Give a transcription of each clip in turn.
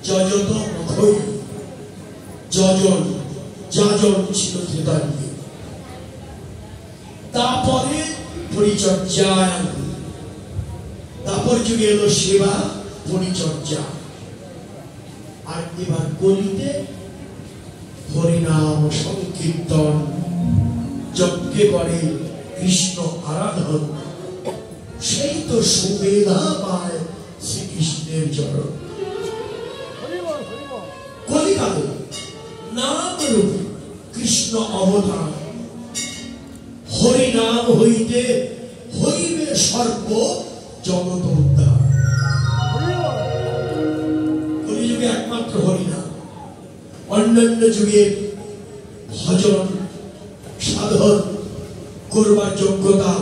যজত নখই যজন যাজন ছিল ত্রেতার যুগে। তারপরে পরিচর্যায়, তারপর যুগে এলো সেবা পরিচর্যা। আর এবার কলিতে হরিনাম সংকীর্তন, যজ্ঞে করে কৃষ্ণ আরাধন। সেই তো সুবেদা পায় শ্রীকৃষ্ণের চরণ। কলিকালে নাম রূপ কৃষ্ণ অবতার, হরিনাম হইতে হইবে সর্ব জগৎ উদ্ধার। কলিযুগে একমাত্র হরিনাম, অন্যান্য যুগে ভজন সাধন করবার যোগ্যতা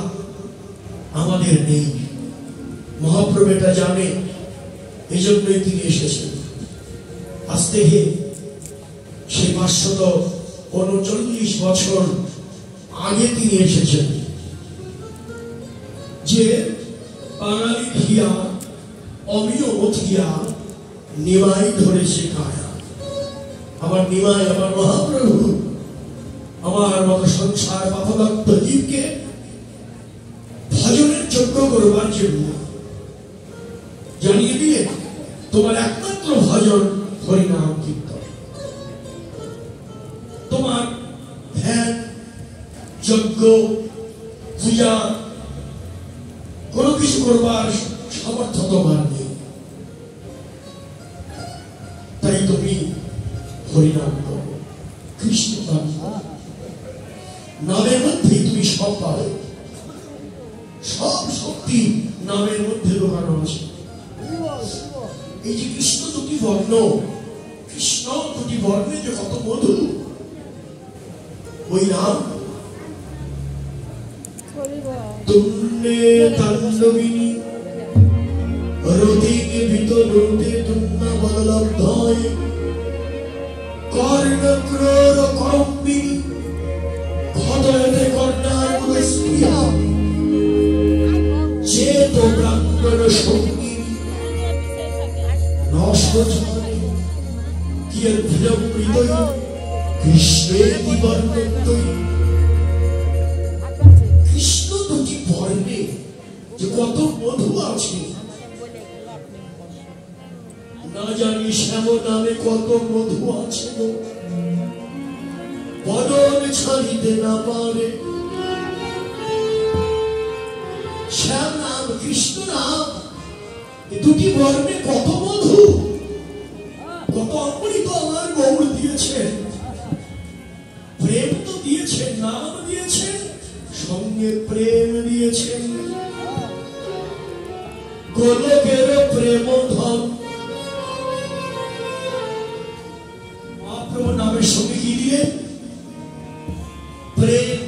আমাদের নেই। মহাপ্রভু এটা জানে, এই জন্যই তিনি এসেছেন। আজ থেকে সেই 539 বছর আগে তিনি এসেছেন, যে বাঙালি হিয়া অমিয় মথিয়া নিমাই ধরেছে কায়া। আমার নিমাই, আমার মহাপ্রভু আমার মতো সংসার পাপদত্ত জীবকে ভজনের যোগ্য করবার জন্য জানিয়ে দিলেন, তোমার একমাত্র ভজন হরিনাম কীর্তন। তোমার ধ্যান যজ্ঞ পূজা কোনো কিছু করবার সামর্থ্য তোমার নেই, তাই তুমি হরিনাম করো, কৃষ্ণ নাম। নামের মধ্যে তুমি সব পাবে, সব শক্তি নামের মধ্যে ঢোকানো আছে। এই যে কৃষ্ণ দুটি বর্ণ, কৃষ্ণ দুটি বর্ণে যে কত মধু, ওই নাম। তুন্নে তাণ্ডবিনী রোদিকে ভিতরতে তুন্না বললব্ধয় কর্ণক্রোর করম্বিনী ক্ষতয়তে কর্ণার মুদস্প্রিয়া চেত ব্রাহ্মণ সঙ্গিনী নশ্বজনে কিয়ৎ ভিড়মৃদয় কৃষ্ণেতি বর্ণন্তৈ। কৃষ্ণ দুটি বর্ণে যে কত মধু আছে, না জানি শ্যাম নামে কত মধু আছে, বদন ছাড়িতে না পারে। শ্যাম নাম কৃষ্ণ নাম এই দুটি বর্ণে কত মধু, কত অমৃত আমার গৌর দিয়েছেন। প্রেম তো দিয়েছেন, নাম দিয়েছেন, সঙ্গে প্রেম দিয়েছেন। গোলকের প্রেম ধন মহাপ্রভু নামের সঙ্গে কি দিয়ে? প্রেম